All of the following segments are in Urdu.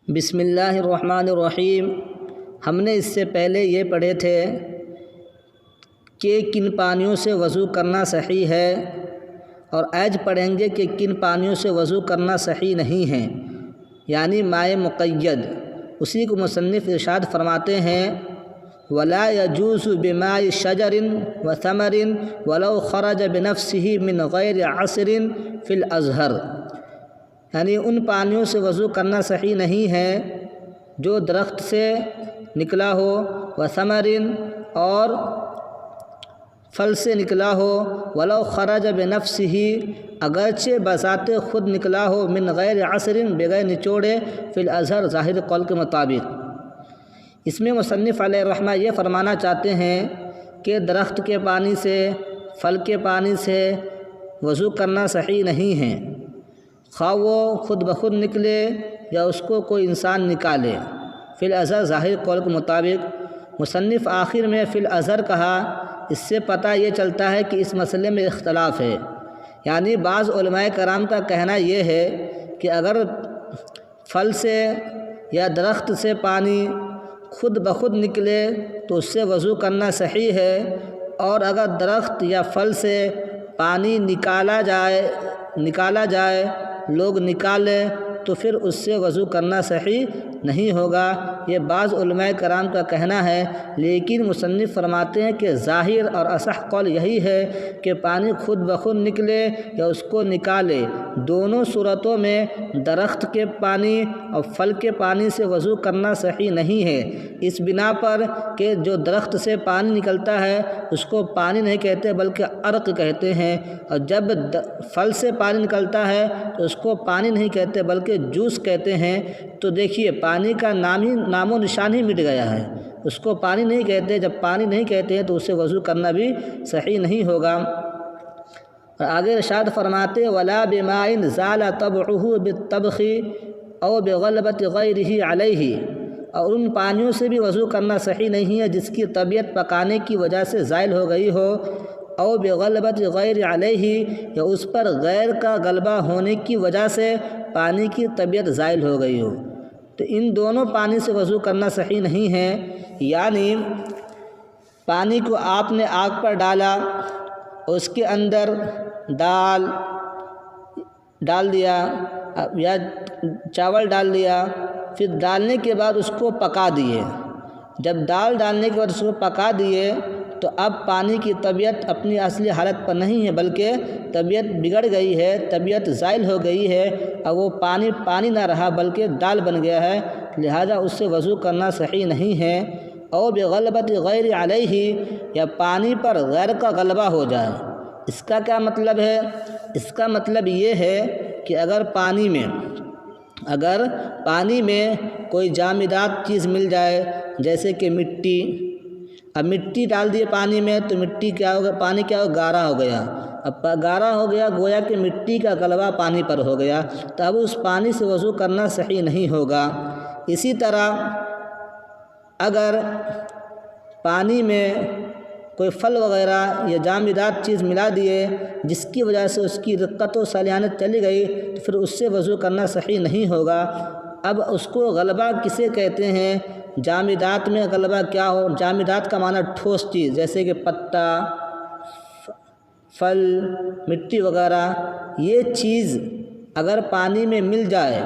بسم اللہ الرحمن الرحیم۔ ہم نے اس سے پہلے یہ پڑھے تھے کہ کن پانیوں سے وضو کرنا صحیح ہے، اور آج پڑھیں گے کہ کن پانیوں سے وضو کرنا صحیح نہیں ہے، یعنی مائع مقید۔ اسی کو مصنف ارشاد فرماتے ہیں وَلَا يَجُوزُ بِمَاءِ شَجَرٍ وَثَمَرٍ وَلَوْ خَرَجَ بِنَفْسِهِ مِنْ غَيْرِ عَصْرٍ فِي الْأَزْهَرِ، یعنی ان پانیوں سے وضو کرنا صحیح نہیں ہے جو درخت سے نکلا ہو، وثمرٍ اور پھل سے نکلا ہو، وَلَوْ خَرَجَ بِنَفْسِهِ اگرچہ بذات خود نکلا ہو، من غیر عصر بغیر نچوڑے، فی الازہر ظاہر قول کے مطابق۔ اس میں مصنف علیہ الرحمہ یہ فرمانا چاہتے ہیں کہ درخت کے پانی سے، پھل کے پانی سے وضو کرنا صحیح نہیں ہے، خواہ وہ خود بخود نکلے یا اس کو کوئی انسان نکالے، فی الازہر ظاہر قول کے مطابق۔ مصنف آخر میں فی الازہر کہا، اس سے پتہ یہ چلتا ہے کہ اس مسئلے میں اختلاف ہے، یعنی بعض علماء کرام کا کہنا یہ ہے کہ اگر پھل سے یا درخت سے پانی خود بخود نکلے تو اس سے وضو کرنا صحیح ہے، اور اگر درخت یا پھل سے پانی نکالا جائے لوگ نکالے تو پھر اس سے وضو کرنا صحیح نہیں ہوگا۔ یہ بعض علماء کرام کا کہنا ہے، لیکن مصنف فرماتے ہیں کہ ظاہر اور اصح قول یہی ہے کہ پانی خود بخود نکلے یا اس کو نکالے، دونوں صورتوں میں درخت کے پانی اور پھل کے پانی سے وضو کرنا صحیح نہیں ہے، اس بنا پر کہ جو درخت سے پانی نکلتا ہے اس کو پانی نہیں کہتے بلکہ عرق کہتے ہیں، اور جب پھل سے پانی نکلتا ہے تو اس کو پانی نہیں کہتے بلکہ جوس کہتے ہیں۔ تو دیکھیے پانی کا نام و نشان ہی مٹ گیا ہے، اس کو پانی نہیں کہتے۔ جب پانی نہیں کہتے ہیں تو اس سے وضو کرنا بھی صحیح نہیں ہوگا۔ اور آگے ارشاد فرماتے وَلَا بِمَاءٍ زَالَ طَبْعُهُ بِالطَّبْخِ أَوْ بِغَلْبَةِ غَيْرِهِ عَلَيْهِ، اور ان پانیوں سے بھی وضو کرنا صحیح نہیں ہے جس کی طبیعت پکانے کی وجہ سے زائل ہو گئی ہو، او بغلبۃ غیر علیہ، یا اس پر غیر کا غلبہ ہونے کی وجہ سے پانی کی طبیعت زائل ہو گئی ہو، تو ان دونوں پانی سے وضو کرنا صحیح نہیں ہے۔ یعنی پانی کو آپ نے آگ پر ڈالا، اس کے اندر دال ڈال دیا یا چاول ڈال دیا، پھر ڈالنے کے بعد اس کو پکا دیے۔ جب دال ڈالنے کے بعد اس کو پکا دیے تو اب پانی کی طبیعت اپنی اصلی حالت پر نہیں ہے بلکہ طبیعت بگڑ گئی ہے، طبیعت زائل ہو گئی ہے، اور وہ پانی نہ رہا بلکہ دال بن گیا ہے، لہذا اس سے وضو کرنا صحیح نہیں ہے۔ او بغلبۃ غیر علیہ، یا پانی پر غیر کا غلبہ ہو جائے۔ اس کا کیا مطلب ہے؟ اس کا مطلب یہ ہے کہ اگر پانی میں کوئی جامدات چیز مل جائے، جیسے کہ مٹی، اب مٹی ڈال دیے پانی میں تو مٹی کیا ہوگا، پانی کیا ہوگا، گارا ہو گیا۔ اب گارا ہو گیا گویا کہ مٹی کا غلبہ پانی پر ہو گیا، تو اب اس پانی سے وضو کرنا صحیح نہیں ہوگا۔ اسی طرح اگر پانی میں کوئی پھل وغیرہ یا جامدات چیز ملا دیے جس کی وجہ سے اس کی رقت و صلاحیت چلی گئی تو پھر اس سے وضو کرنا صحیح نہیں ہوگا۔ اب اس کو غلبہ کسے کہتے ہیں؟ جامدات میں غلبہ کیا ہو؟ جامدات کا معنی ٹھوس چیز، جیسے کہ پتا، پھل، مٹی وغیرہ، یہ چیز اگر پانی میں مل جائے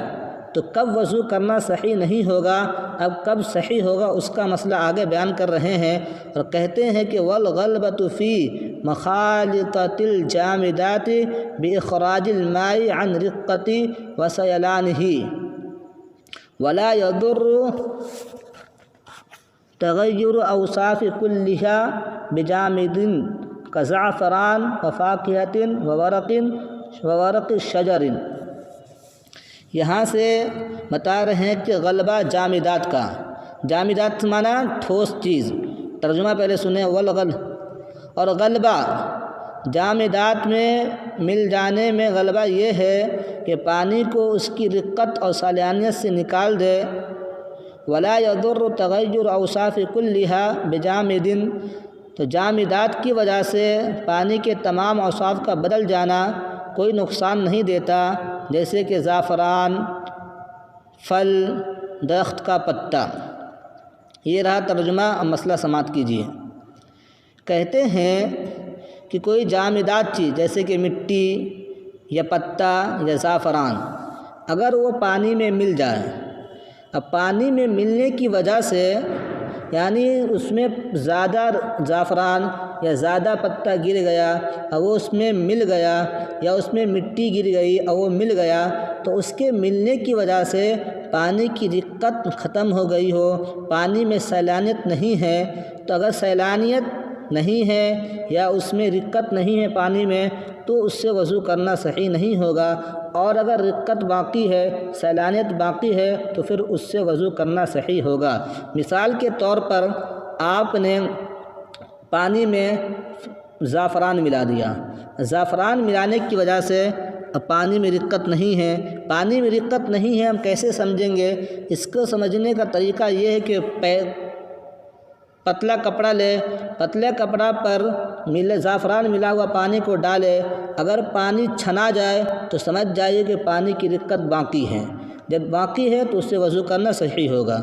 تو کب وضو کرنا صحیح نہیں ہوگا؟ اب کب صحیح ہوگا اس کا مسئلہ آگے بیان کر رہے ہیں، اور کہتے ہیں کہ والغلبۃ فی مخالطۃ الجامدات باخراج الماء عن رقۃ وسیلانہ، ولا یضر تغیر اوصاف کلھا بجامد کزعفران وفاکہۃ وورق شجر۔ یہاں سے بتا رہے ہیں کہ غلبہ جامدات کا، جامدات معنی ٹھوس چیز، ترجمہ پہلے سنیں اور غلبہ جامدات میں مل جانے میں غلبہ یہ ہے کہ پانی کو اس کی رقت اور صلاحیت سے نکال دے۔ ولا یضر تغیر اوصاف کلھا بجامد، تو جامدات کی وجہ سے پانی کے تمام اوصاف کا بدل جانا کوئی نقصان نہیں دیتا، جیسے کہ زعفران، پھل درخت کا پتا۔ یہ رہا ترجمہ، اب مسئلہ سماعت کیجیے۔ کہتے ہیں کہ کوئی جامدات چیز جیسے کہ مٹی یا پتا یا زعفران اگر وہ پانی میں مل جائے، اب پانی میں ملنے کی وجہ سے یعنی اس میں زیادہ زعفران یا زیادہ پتا گر گیا اور وہ اس میں مل گیا، یا اس میں مٹی گر گئی اور وہ مل گیا، تو اس کے ملنے کی وجہ سے پانی کی رقت ختم ہو گئی ہو، پانی میں سیلانیت نہیں ہے، تو اگر سیلانیت نہیں ہے یا اس میں رقت نہیں ہے پانی میں، تو اس سے وضو کرنا صحیح نہیں ہوگا، اور اگر رقت باقی ہے، سیلانیت باقی ہے، تو پھر اس سے وضو کرنا صحیح ہوگا۔ مثال کے طور پر آپ نے پانی میں زعفران ملا دیا، زعفران ملانے کی وجہ سے اب پانی میں رقت نہیں ہے، پانی میں رقت نہیں ہے، ہم کیسے سمجھیں گے؟ اس کو سمجھنے کا طریقہ یہ ہے کہ پتلا کپڑا لے، پتلے کپڑا پر زعفران ملا ہوا پانی کو ڈالے، اگر پانی چھنا جائے تو سمجھ جائیے کہ پانی کی رقت باقی ہے، جب باقی ہے تو اس سے وضو کرنا صحیح ہوگا۔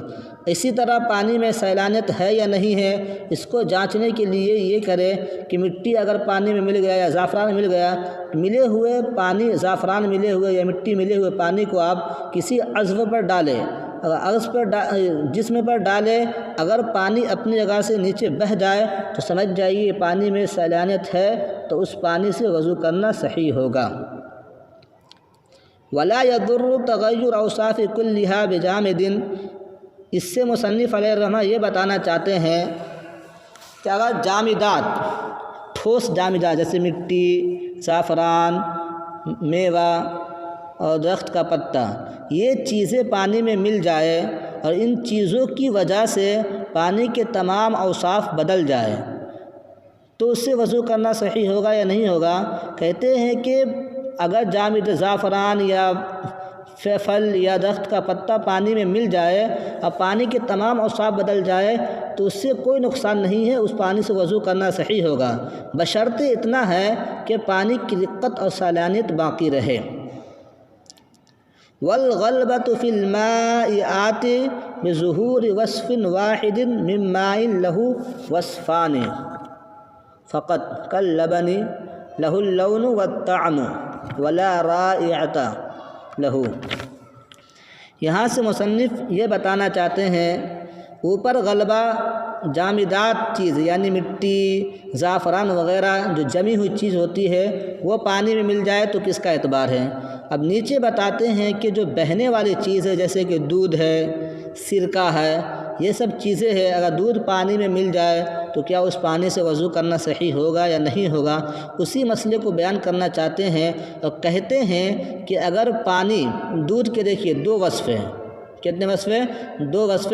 اسی طرح پانی میں سیلانیت ہے یا نہیں ہے، اس کو جانچنے کے لیے یہ کرے کہ مٹی اگر پانی میں مل گیا یا زعفران مل گیا، ملے ہوئے پانی، زعفران ملے ہوئے یا مٹی ملے ہوئے پانی کو آپ کسی عضو پر ڈالیں، جسم پر ڈالے، اگر پانی اپنی جگہ سے نیچے بہہ جائے تو سمجھ جائیے یہ پانی میں سیلانیت ہے، تو اس پانی سے وضو کرنا صحیح ہوگا۔ ولا يضر تغیر اوصاف کلھا بجامد، اس سے مصنف علیہ الرحمہ یہ بتانا چاہتے ہیں کہ اگر جامدات، ٹھوس جامدات جیسے مٹی، زعفران، میوہ اور درخت کا پتا، یہ چیزیں پانی میں مل جائے اور ان چیزوں کی وجہ سے پانی کے تمام اوصاف بدل جائے، تو اس سے وضو کرنا صحیح ہوگا یا نہیں ہوگا؟ کہتے ہیں کہ اگر جامد زعفران یا پھل یا درخت کا پتا پانی میں مل جائے اور پانی کے تمام اوصاف بدل جائے تو اس سے کوئی نقصان نہیں ہے، اس پانی سے وضو کرنا صحیح ہوگا، بشرطے اتنا ہے کہ پانی کی رقت اور سیلانیت باقی رہے۔ والغلبۃ فی الماء آتی بظہور وصف واحد من ماء له وصفان فقط کاللبن له اللون والطعم ولا رائحۃ له۔ یہاں سے مصنف یہ بتانا چاہتے ہیں، اوپر غلبہ جامدات چیز یعنی مٹی، زعفران وغیرہ جو جمی ہوئی چیز ہوتی ہے وہ پانی میں مل جائے تو کس کا اعتبار ہے؟ اب نیچے بتاتے ہیں کہ جو بہنے والی چیز ہے جیسے کہ دودھ ہے، سرکہ ہے، یہ سب چیزیں ہیں، اگر دودھ پانی میں مل جائے تو کیا اس پانی سے وضو کرنا صحیح ہوگا یا نہیں ہوگا؟ اسی مسئلے کو بیان کرنا چاہتے ہیں اور کہتے ہیں کہ اگر پانی، دودھ کے دیکھیے دو وصف ہیں، کتنے وصف ہیں؟ دو وصف،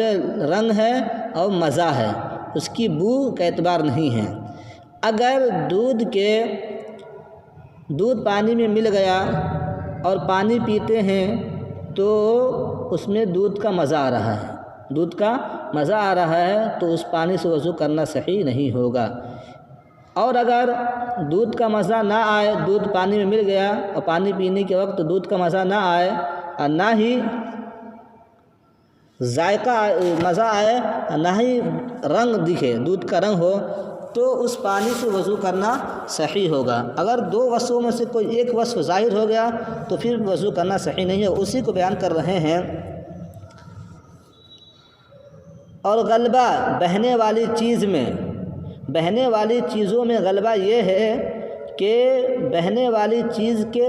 رنگ ہے اور مزہ ہے، اس کی بو کا اعتبار نہیں ہے۔ اگر دودھ پانی میں مل گیا اور پانی پیتے ہیں تو اس میں دودھ کا مزہ آ رہا ہے، دودھ کا مزہ آ رہا ہے تو اس پانی سے وضو کرنا صحیح نہیں ہوگا۔ اور اگر دودھ کا مزہ نہ آئے، دودھ پانی میں مل گیا اور پانی پینے کے وقت دودھ کا مزہ نہ آئے اور نہ ہی ذائقہ مزہ آئے اور نہ ہی رنگ دکھے، دودھ کا رنگ ہو، تو اس پانی سے وضو کرنا صحیح ہوگا۔ اگر دو وصفوں میں سے کوئی ایک وصف ظاہر ہو گیا تو پھر وضو کرنا صحیح نہیں ہے، اسی کو بیان کر رہے ہیں۔ اور غلبہ بہنے والی چیز میں، بہنے والی چیزوں میں غلبہ یہ ہے کہ بہنے والی چیز کے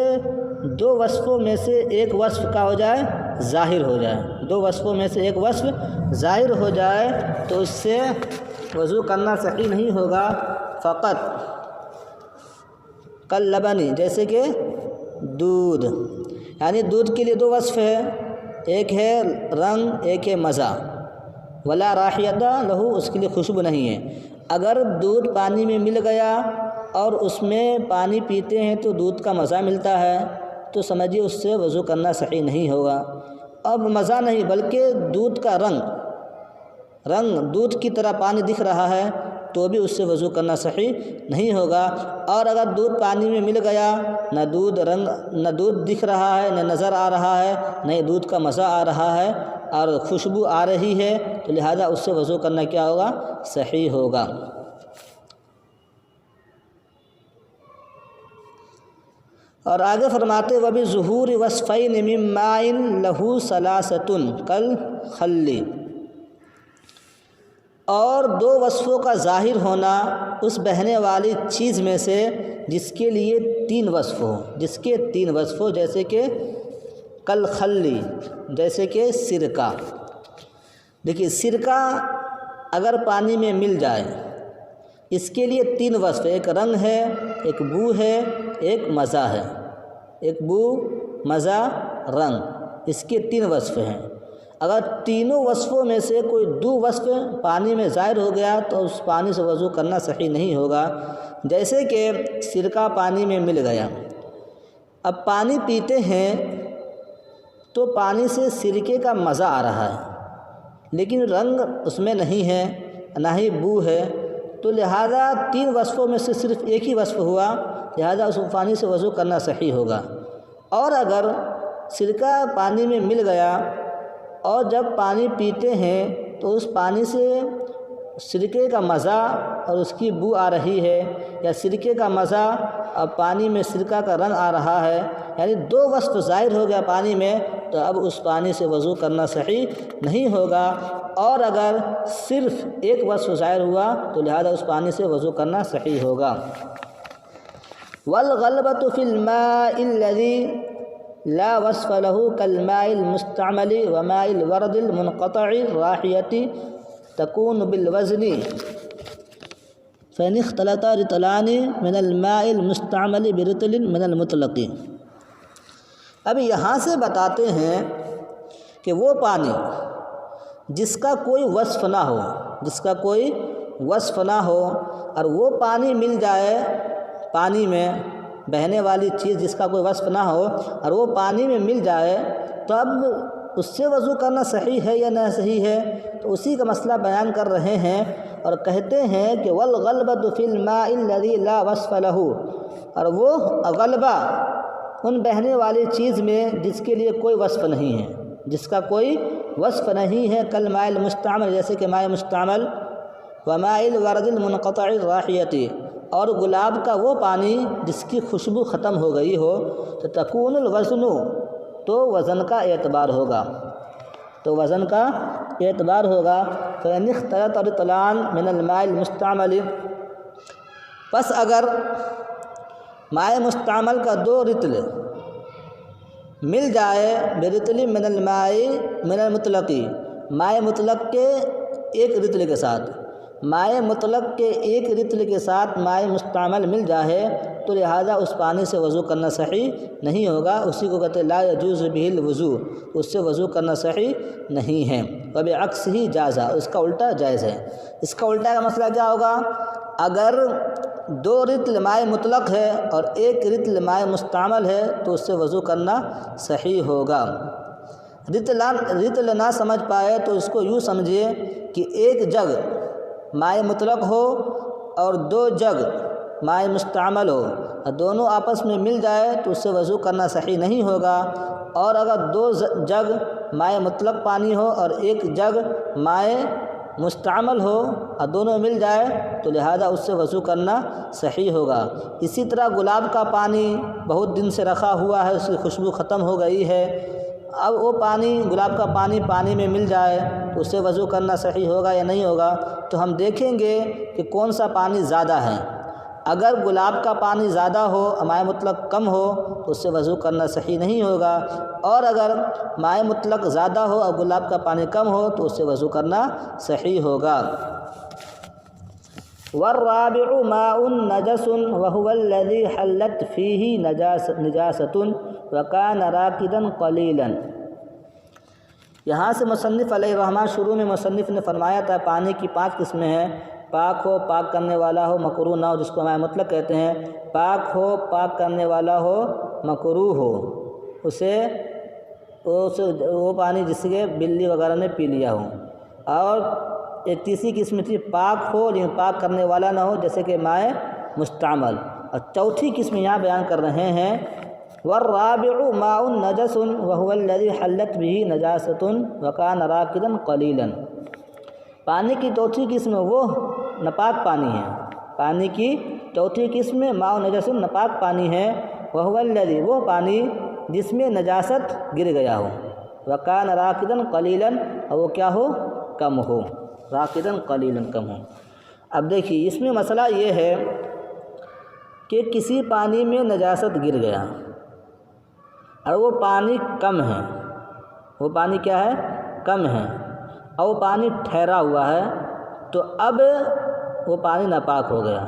دو وصفوں میں سے ایک وصف کا ہو جائے، ظاہر ہو جائے، دو وصفوں میں سے ایک وصف ظاہر ہو جائے تو اس سے وضو کرنا صحیح نہیں ہوگا۔ فقط کاللبن، جیسے کہ دودھ، یعنی دودھ کے لیے دو وصف ہے، ایک ہے رنگ، ایک ہے مزہ، ولا رائحۃ لہ، اس کے لیے خوشبو نہیں ہے۔ اگر دودھ پانی میں مل گیا اور اس میں پانی پیتے ہیں تو دودھ کا مزہ ملتا ہے تو سمجھیے اس سے وضو کرنا صحیح نہیں ہوگا۔ اب مزہ نہیں بلکہ دودھ کا رنگ دودھ کی طرح پانی دکھ رہا ہے تو بھی اس سے وضو کرنا صحیح نہیں ہوگا۔ اور اگر دودھ پانی میں مل گیا، نہ دودھ دکھ رہا ہے، نہ نظر آ رہا ہے، نہ ہی دودھ کا مزہ آ رہا ہے اور خوشبو آ رہی ہے، تو لہذا اس سے وضو کرنا کیا ہوگا؟ صحیح ہوگا۔ اور آگے فرماتے وَبِظُهُورِ وَصْفَيْنِ مِن مَّاءٍ لَهُ ثَلَاثَةٌ كَالْخَلِّ، اور دو وصفوں کا ظاہر ہونا اس بہنے والی چیز میں سے جس کے لیے تین وصف ہو، جیسے کہ کالخلی، جیسے کہ سرکہ۔ دیکھیے سرکہ اگر پانی میں مل جائے، اس کے لیے تین وصف، ایک رنگ ہے، ایک بو ہے، ایک مزہ ہے۔ ایک بو، مزہ، رنگ، اس کے تین وصف ہیں۔ اگر تینوں وصفوں میں سے کوئی دو وصف پانی میں ظاہر ہو گیا تو اس پانی سے وضو کرنا صحیح نہیں ہوگا۔ جیسے کہ سرکہ پانی میں مل گیا، اب پانی پیتے ہیں تو پانی سے سرکے کا مزہ آ رہا ہے، لیکن رنگ اس میں نہیں ہے، نہ ہی بو ہے، تو لہذا تین وصفوں میں سے صرف ایک ہی وصف ہوا، لہذا اس پانی سے وضو کرنا صحیح ہوگا۔ اور اگر سرکہ پانی میں مل گیا اور جب پانی پیتے ہیں تو اس پانی سے سرکے کا مزہ اور اس کی بو آ رہی ہے، یا سرکے کا مزہ اور پانی میں سرکہ کا رنگ آ رہا ہے، یعنی دو وصف ظاہر ہو گیا پانی میں، تو اب اس پانی سے وضو کرنا صحیح نہیں ہوگا۔ اور اگر صرف ایک وصف ظاہر ہوا تو لہذا اس پانی سے وضو کرنا صحیح ہوگا۔ والغلبۃ فی الماء الذی لا وصف له كالماء المستعمل وماء الورد المنقطع الرائحة تكون بالوزن فإن اختلط رطلان من الماء المستعمل برطل من المطلق۔ اب یہاں سے بتاتے ہیں کہ وہ پانی جس کا کوئی وصف نہ ہو، اور وہ پانی مل جائے، پانی میں بہنے والی چیز جس کا کوئی وصف نہ ہو اور وہ پانی میں مل جائے، تو اب اس سے وضو کرنا صحیح ہے یا نہ صحیح ہے؟ تو اسی کا مسئلہ بیان کر رہے ہیں اور کہتے ہیں کہ والغلبۃ فی الماء الذی لا وصف له، اور وہ غلبہ ان بہنے والی چیز میں جس کے لیے کوئی وصف نہیں ہے، جس کا کوئی وصف نہیں ہے، کالماء المستعمل، جیسے کہ ماء مستعمل، وماء الورد المنقطع الرائحة، اور گلاب کا وہ پانی جس کی خوشبو ختم ہو گئی ہو، تو تکون الوزن، تو وزن کا اعتبار ہوگا، فإن اختلط رطلان من الماء المستعمل، پس اگر ماء مستعمل کا دو رطل مل جائے برطل من الماء من المطلق، ماء مطلق کے ایک رطل کے ساتھ، مائع مطلق کے ایک رطل کے ساتھ مائع مستعمل مل جائے، تو لہذا اس پانی سے وضو کرنا صحیح نہیں ہوگا۔ اسی کو کہتے ہیں لا یجوز بہ الوضو، اس سے وضو کرنا صحیح نہیں ہے۔ وبعکس ہی جازا، اس کا الٹا جائز ہے۔ اس کا الٹا کا مسئلہ کیا ہوگا؟ اگر دو رطل مائع مطلق ہے اور ایک رطل مائع مستعمل ہے تو اس سے وضو کرنا صحیح ہوگا۔ رطل نہ سمجھ پائے تو اس کو یوں سمجھیے کہ ایک جگ مائع مطلق ہو اور دو جگ مائع مستعمل ہو، اور دونوں آپس میں مل جائے تو اس سے وضو کرنا صحیح نہیں ہوگا۔ اور اگر دو جگ مائع مطلق پانی ہو اور ایک جگ مائع مستعمل ہو اور دونوں مل جائے تو لہذا اس سے وضو کرنا صحیح ہوگا۔ اسی طرح گلاب کا پانی بہت دن سے رکھا ہوا ہے، اس کی خوشبو ختم ہو گئی ہے، اب وہ گلاب کا پانی میں مل جائے تو اس سے وضو کرنا صحیح ہوگا یا نہیں ہوگا؟ تو ہم دیکھیں گے کہ کون سا پانی زیادہ ہے۔ اگر گلاب کا پانی زیادہ ہو، مائع مطلق کم ہو تو اس سے وضو کرنا صحیح نہیں ہوگا، اور اگر مائع مطلق زیادہ ہو اور گلاب کا پانی کم ہو تو اس سے وضو کرنا صحیح ہوگا۔ والرابع ماء نجس وهو الذي حلت فيه نجاسة وكان راكدا قليلا۔ یہاں سے مصنف علیہ الرحمہ شروع میں مصنف نے فرمایا تھا پانی کی 5 قسمیں ہیں، پاک ہو، پاک کرنے والا ہو، مکروہ نہ ہو، جس کو مائع مطلق کہتے ہیں، پاک ہو، پاک کرنے والا ہو، مکروہ ہو، وہ پانی جس کے بلی وغیرہ نے پی لیا ہو، اور ایک تیسری قسم تھی پاک ہو لیکن پاک کرنے والا نہ ہو، جیسے کہ مائع مستعمل۔ اور چوتھی قسم یہاں بیان کر رہے ہیں والرابع ماء نجس وهو الذي حلت به نجاست وكان راكدا قليلا۔ پانی کی چوتھی قسم وہ ناپاک پانی ہے، پانی کی چوتھی قسم ماء نجس ناپاک پانی ہے، وهو الذي وہ پانی جس میں نجاست گر گیا ہو، وكان راكدا قليلا اور وہ کیا ہو، کم ہو، راکدا قلیلا کم ہو۔ اب دیکھیے اس میں مسئلہ یہ ہے کہ کسی پانی میں نجاست گر گیا اور وہ پانی کم ہے، وہ پانی کیا ہے، کم ہے، اور وہ پانی ٹھہرا ہوا ہے، تو اب وہ پانی ناپاک ہو گیا۔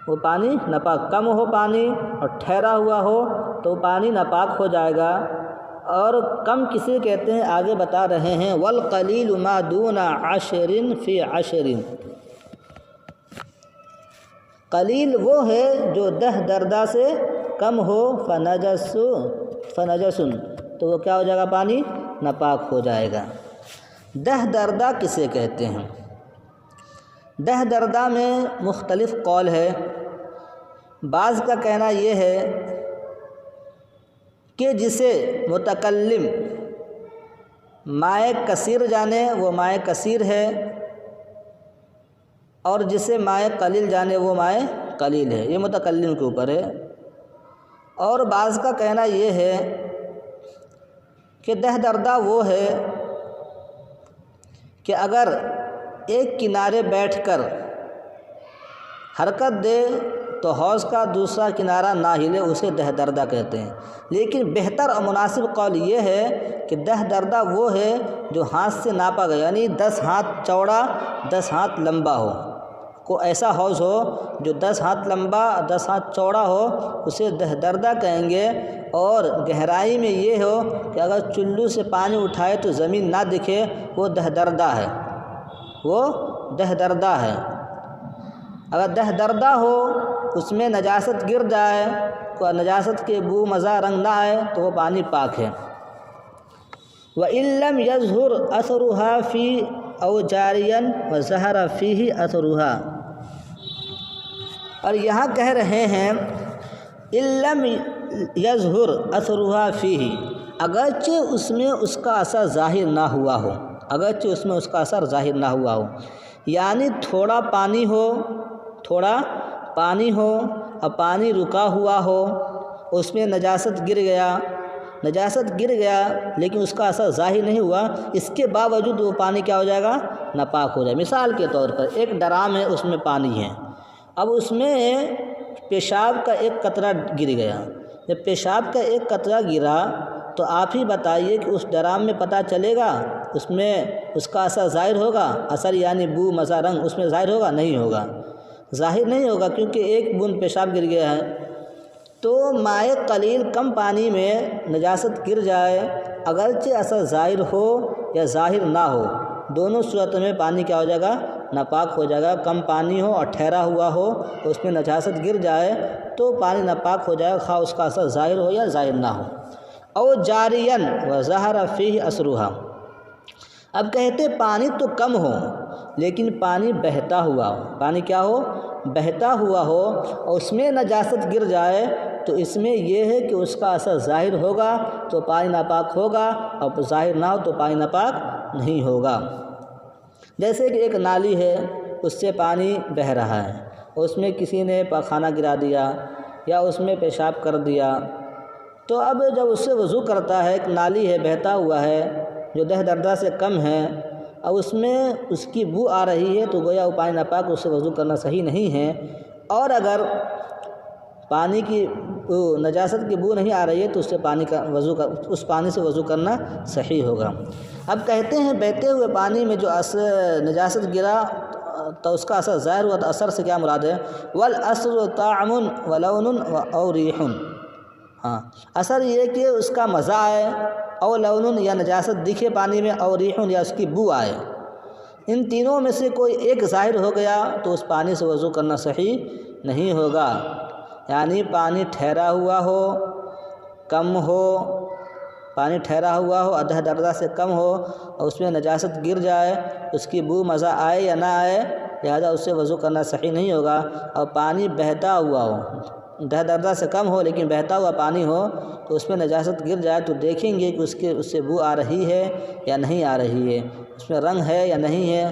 وہ پانی ناپاک، کم ہو پانی اور ٹھہرا ہوا ہو تو وہ پانی ناپاک ہو جائے گا۔ اور کم کسے کہتے ہیں آگے بتا رہے ہیں والقلیل ما دون 10 فی 10۔ قلیل وہ ہے جو 10 دردہ سے کم ہو، فنجس تو وہ کیا ہو جائے گا، پانی ناپاک ہو جائے گا۔ 10 دردہ کسے کہتے ہیں؟ 10 دردہ میں مختلف قول ہے۔ بعض کا کہنا یہ ہے کہ جسے متکلم مائع کثیر جانے وہ مائع کثیر ہے، اور جسے مائع قلیل جانے وہ مائع قلیل ہے، یہ متکلم کے اوپر ہے۔ اور بعض کا کہنا یہ ہے کہ 10 دردہ وہ ہے کہ اگر ایک کنارے بیٹھ کر حرکت دے تو حوض کا دوسرا کنارہ نہ ہلے، اسے 10 دردہ کہتے ہیں۔ لیکن بہتر اور مناسب قول یہ ہے کہ 10 دردہ وہ ہے جو ہاتھ سے ناپا گیا، یعنی 10 ہاتھ چوڑا 10 ہاتھ لمبا ہو۔ کوئی ایسا حوض ہو جو 10 ہاتھ لمبا 10 ہاتھ چوڑا ہو، اسے 10 دردہ کہیں گے۔ اور گہرائی میں یہ ہو کہ اگر چلو سے پانی اٹھائے تو زمین نہ دکھے، وہ 10 دردہ ہے، وہ 10 دردہ ہے۔ اگر 10 دردہ ہو اس میں نجاست گر جائے، کوئی نجاست کے بو مزہ رنگ نہ آئے تو وہ پانی پاک ہے۔ وَإِن لَّمْ يَظْهُرْ أَثَرُهَا فِي أَوْ جَارِيًا وَظَهَرَ فِيهِ أَثَرُهَا۔ اور یہاں کہہ رہے ہیں إِن لَّمْ يَظْهُرْ أَثَرُهَا فِيهِ، اگرچہ اس میں اس کا اثر ظاہر نہ ہوا ہو، اگرچہ اس میں اس کا اثر ظاہر نہ ہوا ہو، یعنی تھوڑا پانی ہو اور پانی رکا ہوا ہو، اس میں نجاست گر گیا لیکن اس کا اثر ظاہر نہیں ہوا، اس کے باوجود وہ پانی کیا ہو جائے گا، ناپاک ہو جائے۔ مثال کے طور پر ایک ڈرام ہے، اس میں پانی ہے، اب اس میں پیشاب کا ایک قطرہ گر گیا۔ جب پیشاب کا ایک قطرہ گرا تو آپ ہی بتائیے کہ اس ڈرام میں پتہ چلے گا، اس میں اس کا اثر ظاہر ہوگا، اثر یعنی بو مزہ رنگ اس میں ظاہر ہوگا؟ نہیں ہوگا، ظاہر نہیں ہوگا، کیونکہ ایک بوند پیشاب گر گیا ہے۔ تو مائع قلیل کم پانی میں نجاست گر جائے، اگرچہ اثر ظاہر ہو یا ظاہر نہ ہو، دونوں صورتوں میں پانی کیا ہو جائے گا، ناپاک ہو جائے گا۔ کم پانی ہو اور ٹھہرا ہوا ہو تو اس میں نجاست گر جائے تو پانی ناپاک ہو جائے گا، خواہ اس کا اثر ظاہر ہو یا ظاہر نہ ہو۔ او جارین وظہر فیہ اثرہا، اب کہتے پانی تو کم ہو لیکن پانی بہتا ہوا ہو، پانی کیا ہو، بہتا ہوا ہو، اور اس میں نجاست گر جائے تو اس میں یہ ہے کہ اس کا اثر ظاہر ہوگا تو پانی ناپاک ہوگا، اور ظاہر نہ ہو تو پانی ناپاک نہیں ہوگا۔ جیسے کہ ایک نالی ہے، اس سے پانی بہہ رہا ہے، اس میں کسی نے پاخانہ گرا دیا یا اس میں پیشاب کر دیا، تو اب جب اس سے وضو کرتا ہے، ایک نالی ہے بہتا ہوا ہے جو 10 دردہ سے کم ہے، اب اس میں اس کی بو آ رہی ہے تو گویا وہ پانی ناپاک، اس سے وضو کرنا صحیح نہیں ہے۔ اور اگر پانی کی نجاست کی بو نہیں آ رہی ہے تو اس پانی سے وضو کرنا صحیح ہوگا۔ اب کہتے ہیں بہتے ہوئے پانی میں جو نجاست گرا تو اس کا اثر ظاہر ہوا، تو اثر سے کیا مراد ہے؟ والاثر طعم ولون او ریح، ہاں اثر یہ کہ اس کا مزہ آئے، او لون یا نجاست دکھے پانی میں، اور ریح یا اس کی بو آئے، ان تینوں میں سے کوئی ایک ظاہر ہو گیا تو اس پانی سے وضو کرنا صحیح نہیں ہوگا۔ یعنی پانی ٹھہرا ہوا ہو، کم ہو پانی ٹھہرا ہوا ہو، آدھا درجہ سے کم ہو اور اس میں نجاست گر جائے، اس کی بو مزہ آئے یا نہ آئے، لہذا اس سے وضو کرنا صحیح نہیں ہوگا۔ اور پانی بہتا ہوا ہو، آدھا درجہ سے کم ہو لیکن بہتا ہوا پانی ہو تو اس میں نجاست گر جائے تو دیکھیں گے کہ اس سے بو آ رہی ہے یا نہیں آ رہی ہے، اس میں رنگ ہے یا نہیں ہے،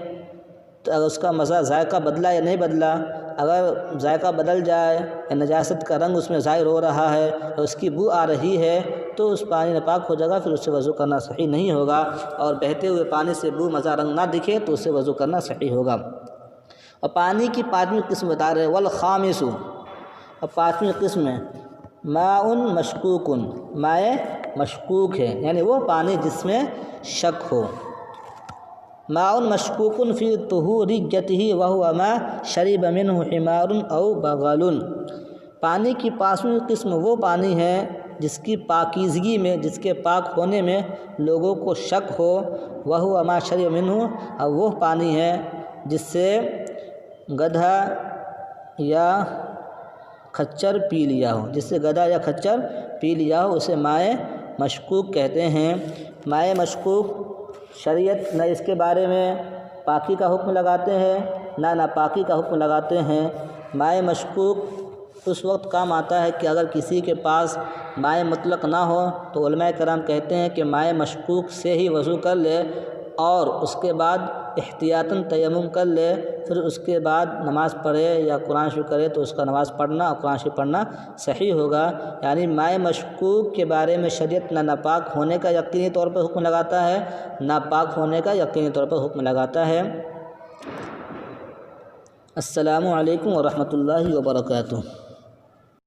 تو اگر اس کا مزہ ذائقہ بدلا یا نہیں بدلا، اگر ذائقہ بدل جائے یا نجاست کا رنگ اس میں ظاہر ہو رہا ہے اور اس کی بو آ رہی ہے تو اس پانی ناپاک ہو جائے گا، پھر اس سے وضو کرنا صحیح نہیں ہوگا۔ اور بہتے ہوئے پانی سے بو مزہ رنگ نہ دکھے تو اس سے وضو کرنا صحیح ہوگا۔ اور پانی کی پانچویں قسم بتا رہے والخامس، اور پانچویں قسم ہے ماء مشکوک، مائع مشکوک ہے یعنی وہ پانی جس میں شک ہو۔ ماء مشکوک فی طہوریتہ وہو ما شرب منہ حمار او بغل، پانی کی پانچویں قسم وہ پانی ہے جس کی پاکیزگی میں، جس کے پاک ہونے میں لوگوں کو شک ہو، وہو ما شرب منہ، اور وہ پانی ہے جس سے گدھا یا کھچر پی لیا ہو، جس سے گدھا یا کھچر پی لیا ہو، اسے مائع مشکوک کہتے ہیں۔ مائع مشکوک شریعت نہ اس کے بارے میں پاکی کا حکم لگاتے ہیں نہ ناپاکی کا حکم لگاتے ہیں۔ مائع مشکوک اس وقت کام آتا ہے کہ اگر کسی کے پاس مائع مطلق نہ ہو تو علماء کرام کہتے ہیں کہ مائع مشکوک سے ہی وضو کر لے اور اس کے بعد احتیاطاً تیمم کر لے، پھر اس کے بعد نماز پڑھے یا قرآن شریف کرے تو اس کا نماز پڑھنا اور قرآن شریف پڑھنا صحیح ہوگا۔ یعنی مائع مشکوک کے بارے میں شریعت نہ ناپاک ہونے کا یقینی طور پر حکم لگاتا ہے نہ پاک ہونے کا یقینی طور پر حکم لگاتا ہے۔ السلام علیکم ورحمۃ اللہ وبرکاتہ۔